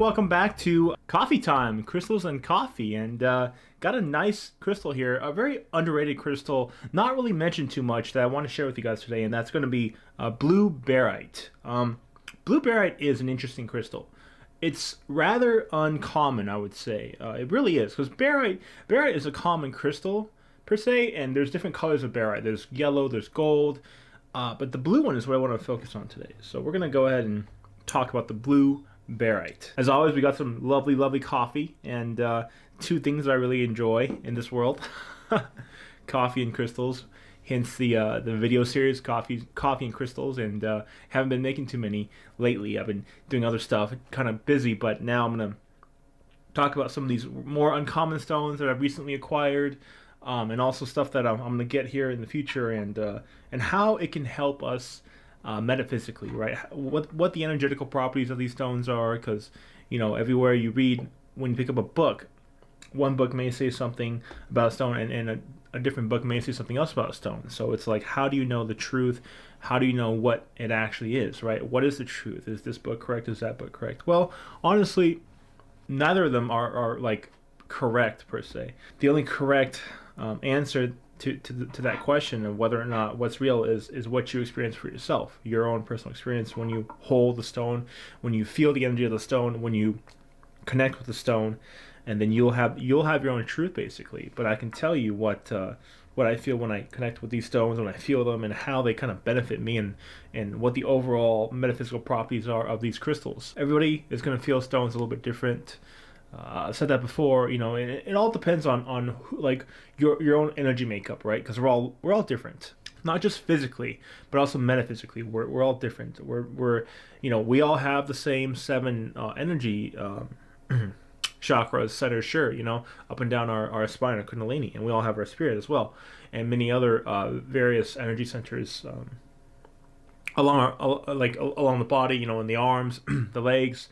Welcome back to Coffee Time, Crystals and Coffee, and got a nice crystal here, a very underrated crystal, not really mentioned too much that I want to share with you guys today, and that's going to be blue barite. Blue barite is an interesting crystal. It's rather uncommon, I would say. It really is, because barite is a common crystal per se, and there's different colors of barite. There's yellow, there's gold, but the blue one is what I want to focus on today. So we're going to go ahead and talk about the blue barite. As always, we got some lovely coffee and two things I really enjoy in this world: coffee and crystals. Hence the video series, coffee and crystals. And haven't been making too many lately. I've been doing other stuff, kind of busy. But now I'm gonna talk about some of these more uncommon stones that I've recently acquired, and also stuff that I'm gonna get here in the future, and how it can help us metaphysically, right? What the energetical properties of these stones are, because everywhere you read, when you pick up a book, one book may say something about a stone, and a different book may say something else about a stone. So it's like, how do you know the truth? How do you know what it actually is, right? What is the truth? Is this book correct? Is that book correct? Well, honestly, neither of them are like correct per se. The only correct answer to that question of whether or not what's real is what you experience for yourself, your own personal experience when you hold the stone, when you feel the energy of the stone, when you connect with the stone, and then you'll have your own truth basically. But I can tell you what I feel when I connect with these stones, when I feel them, and how they kind of benefit me, and what the overall metaphysical properties are of these crystals. Everybody is going to feel stones a little bit different. I said that before. It all depends on like your own energy makeup, right? Because we're all different, not just physically, but also metaphysically. We're all different. We all have the same seven energy chakras, centers, sure, up and down our spine, our kundalini, and we all have our spirit as well, and many other various energy centers along the body, in the arms, the legs.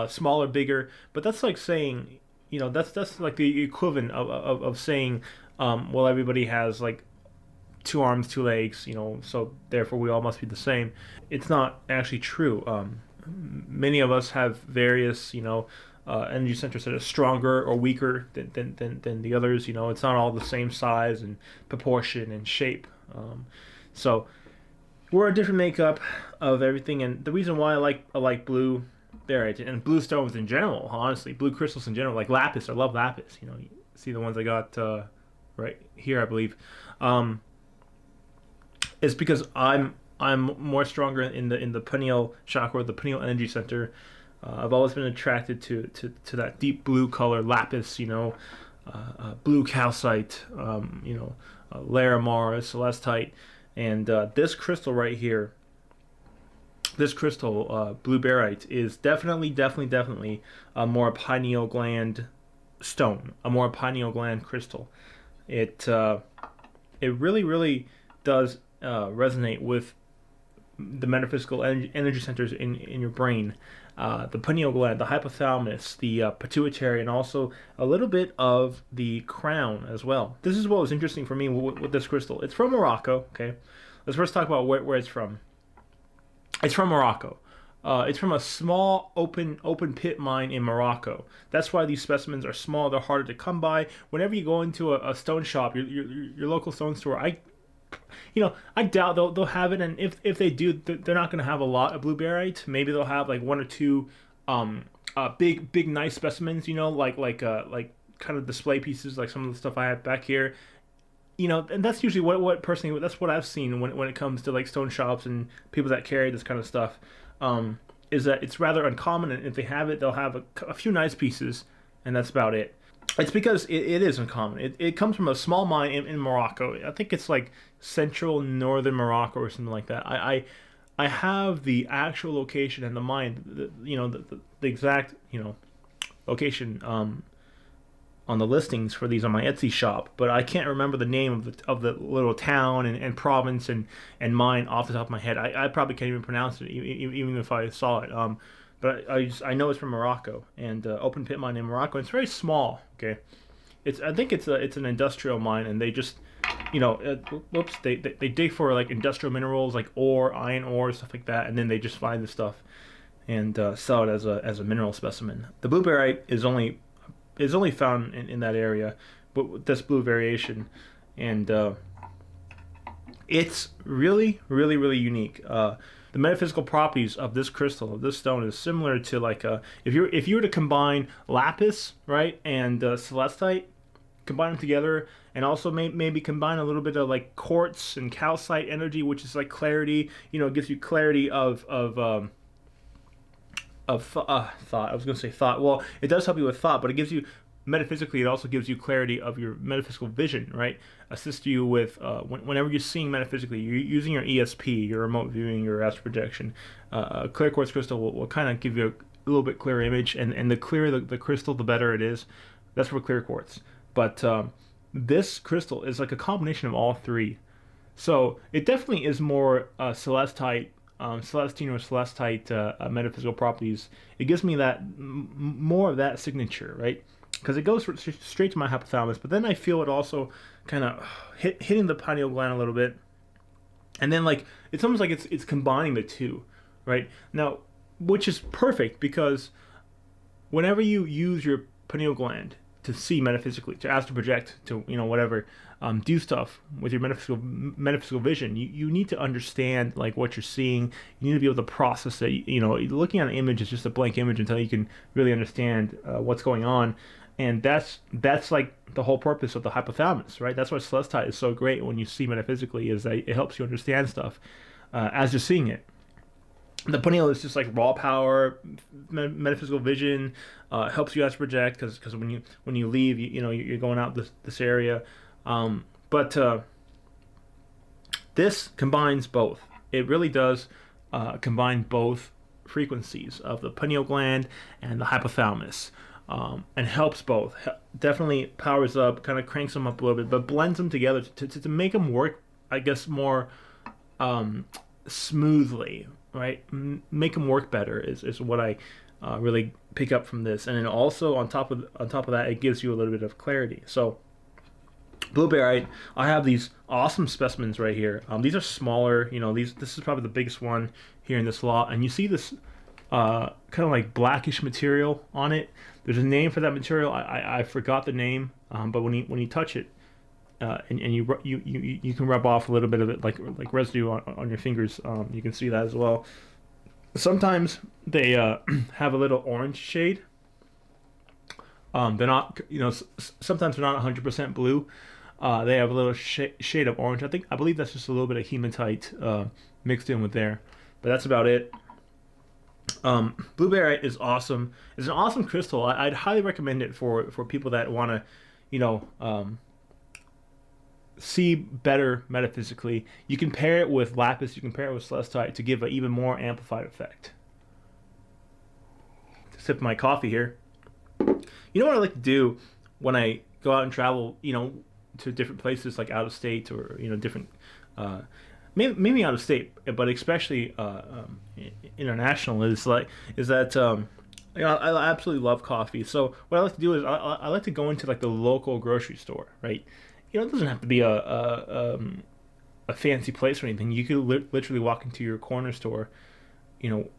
Smaller, bigger, but that's like saying, that's like the equivalent of saying, well, everybody has like two arms, two legs, so therefore we all must be the same. It's not actually true. Many of us have various, energy centers that are stronger or weaker than the others. It's not all the same size and proportion and shape. So we're a different makeup of everything, and the reason why I like blue barite and blue stones in general, honestly, blue crystals in general, like lapis. I love lapis. You see the ones I got right here, I believe. Is because I'm more stronger in the pineal chakra, the pineal energy center. I've always been attracted to that deep blue color, lapis. Blue calcite. Larimar, celestite, and this crystal right here. This crystal, blue barite, is definitely a more pineal gland stone, a more pineal gland crystal. It really does resonate with the metaphysical energy centers in your brain, the pineal gland, the hypothalamus, the pituitary, and also a little bit of the crown as well. This is what was interesting for me with this crystal. It's from Morocco. Okay, let's first talk about where it's from. It's from Morocco. It's from a small open pit mine in Morocco. That's why these specimens are small. They're harder to come by. Whenever you go into a stone shop, your local stone store, I doubt they'll have it. And if they do, they're not going to have a lot of blue barite. Maybe they'll have like one or two big nice specimens. Like kind of display pieces, like some of the stuff I have back here. And that's usually what personally, that's what I've seen when it comes to like stone shops and people that carry this kind of stuff, is that it's rather uncommon, and if they have it, they'll have a few nice pieces, and that's about it. It's because it is uncommon. It comes from a small mine in Morocco. I think it's like central northern Morocco or something like that. I have the actual location and the mine, the exact location on the listings for these on my Etsy shop, but I can't remember the name of the little town and province and mine off the top of my head. I probably can't even pronounce it, even if I saw it. But I know it's from Morocco, and open pit mine in Morocco. It's very small. Okay, I think it's an industrial mine, and they just they dig for like industrial minerals like ore, iron ore, stuff like that, and then they just find the stuff and sell it as a mineral specimen. The blue barite is only found in that area, but with this blue variation, and it's really unique. The metaphysical properties of this crystal, of this stone, is similar to like if you were to combine lapis, right, and celestite, combine them together, and also maybe combine a little bit of like quartz and calcite energy, which is like clarity. It gives you clarity thought. I was going to say thought. Well, it does help you with thought, but it gives you metaphysically. It also gives you clarity of your metaphysical vision, right? Assists you with whenever you're seeing metaphysically, you're using your ESP, your remote viewing, your astral projection. Clear quartz crystal will kind of give you a little bit clearer image, and the clearer the crystal, the better it is. That's for clear quartz. But this crystal is like a combination of all three. So it definitely is more celestite, celestine or celestite metaphysical properties. It gives me that more of that signature, right? Because it goes straight to my hypothalamus, but then I feel it also kind of hitting the pineal gland a little bit, and then like it's almost like it's combining the two, right? Now, which is perfect because whenever you use your pineal gland to see metaphysically, to astral project, to whatever, do stuff with your metaphysical vision, you need to understand like what you're seeing. You need to be able to process it. Looking at an image is just a blank image until you can really understand what's going on, and that's like the whole purpose of the hypothalamus, right? That's why celestite is so great when you see metaphysically, is that it helps you understand stuff as you're seeing it. The pineal is just like raw power, metaphysical vision. Helps you astral project because when you leave, you're going out this area. But this combines both. It really does combine both frequencies of the pineal gland and the hypothalamus, and helps both. Definitely powers up, kind of cranks them up a little bit, but blends them together to make them work, I guess, more smoothly, right? Make them work better is what I really pick up from this. And then also on top of that, it gives you a little bit of clarity. So blue barite, I have these awesome specimens right here. These are smaller. This is probably the biggest one here in this lot, and you see this kind of like blackish material on it. There's a name for that material. I forgot the name, but when you touch it, and you can rub off a little bit of it like residue on your fingers. You can see that as well. Sometimes they have a little orange shade. They're not, sometimes they're not 100% blue. They have a little shade of orange. I believe that's just a little bit of hematite mixed in with there, but that's about it. Blue barite is awesome. It's an awesome crystal. I'd highly recommend it for people that want to, see better metaphysically. You can pair it with lapis, you can pair it with celestite to give an even more amplified effect. Sip my coffee here. What I like to do when I go out and travel, to different places like out of state or different, maybe out of state, but especially international, is that I absolutely love coffee. So what I like to do is I like to go into like the local grocery store, right? It doesn't have to be a fancy place or anything. You could literally walk into your corner store,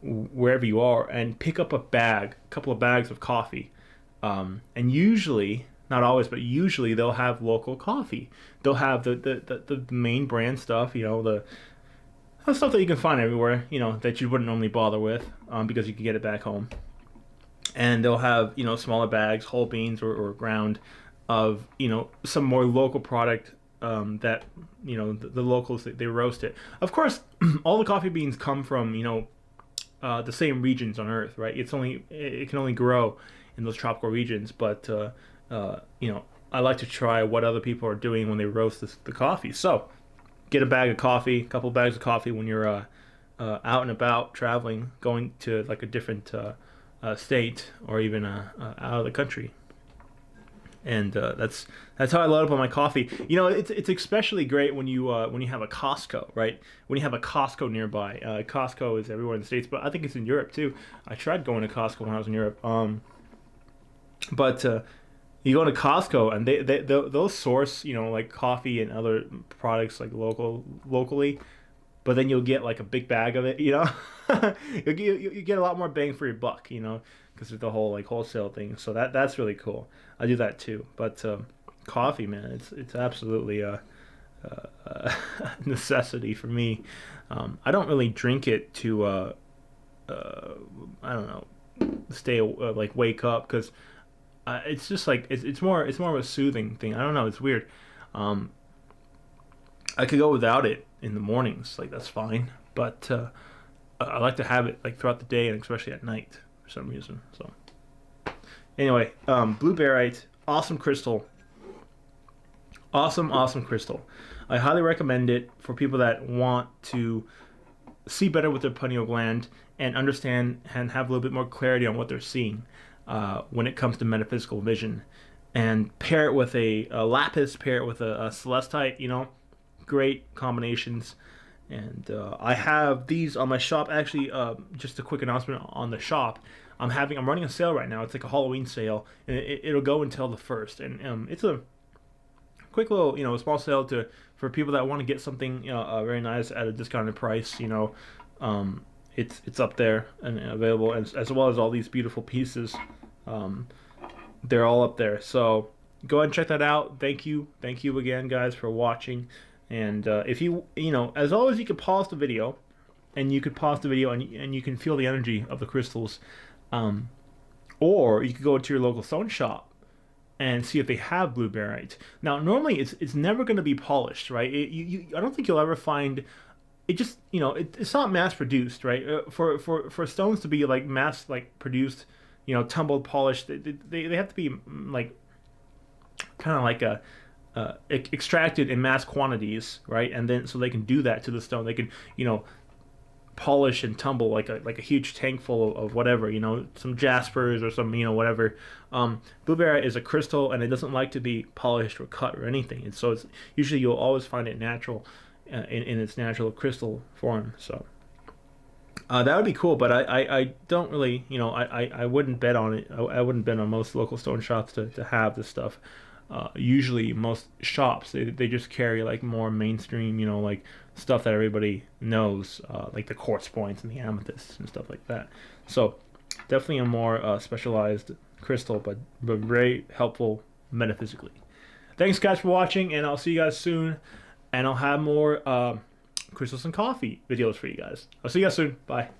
wherever you are, and pick up a couple of bags of coffee. And usually, not always, but usually they'll have local coffee. They'll have the main brand stuff, the stuff that you can find everywhere, that you wouldn't normally bother with, because you can get it back home. And they'll have, smaller bags, whole beans or ground, of some more local product that the locals, they roast it. Of course, all the coffee beans come from the same regions on Earth, right? It can only grow in those tropical regions, but I like to try what other people are doing when they roast the coffee. So get a bag of coffee, a couple of bags of coffee when you're out and about traveling, going to like a different state or even out of the country. And that's how I load up on my coffee. It's especially great when you have a Costco, right? When you have a Costco nearby. Costco is everywhere in the States, but I think it's in Europe too. I tried going to Costco when I was in Europe. But you go to Costco and they'll source like coffee and other products like locally but then you'll get like a big bag of it, you know. You get a lot more bang for your buck, you know, because of the whole like wholesale thing. So that's really cool. I do that too. But coffee, man, it's absolutely a necessity for me. I don't really drink it to I don't know, stay like wake up, because it's just like it's more of a soothing thing. I don't know, it's weird. Um, I could go without it in the mornings, like that's fine. But I like to have it like throughout the day and especially at night for some reason. So anyway, blue barite, awesome crystal, awesome crystal. I highly recommend it for people that want to see better with their pineal gland and understand and have a little bit more clarity on what they're seeing when it comes to metaphysical vision. And pair it with a lapis, pair it with a celestite, you know, great combinations. And I have these on my shop. Actually, just a quick announcement on the shop. I'm running a sale right now. It's like a Halloween sale, and it'll go until the 1st. And it's a quick little, you know, small sale for people that want to get something, you know, very nice at a discounted price. You know, it's up there and available, as well as all these beautiful pieces. They're all up there. So go ahead and check that out. Thank you again, guys, for watching. And if you know, as always, you can pause the video, and you you can feel the energy of the crystals, or you could go to your local stone shop and see if they have blue barite. Now, normally it's never going to be polished, right? I don't think you'll ever find it. Just, you know, it's not mass produced, right? For stones to be like mass like produced, you know, tumbled, polished, they have to be like kind of like a extracted in mass quantities, right? And then so they can do that to the stone. They can, you know, polish and tumble like a huge tank full of whatever, you know, some jaspers or some, you know, whatever. Blue barite is a crystal, and it doesn't like to be polished or cut or anything. And so it's usually you'll always find it natural in its natural crystal form. So that would be cool, but I don't really, you know, I wouldn't bet on it. I wouldn't bet on most local stone shops to have this stuff. Usually most shops, they just carry like more mainstream, you know, like stuff that everybody knows, like the quartz points and the amethysts and stuff like that. So definitely a more specialized crystal, but very helpful metaphysically. Thanks, guys, for watching, and I'll see you guys soon. And I'll have more crystals and coffee videos for you guys. I'll see you guys soon. Bye.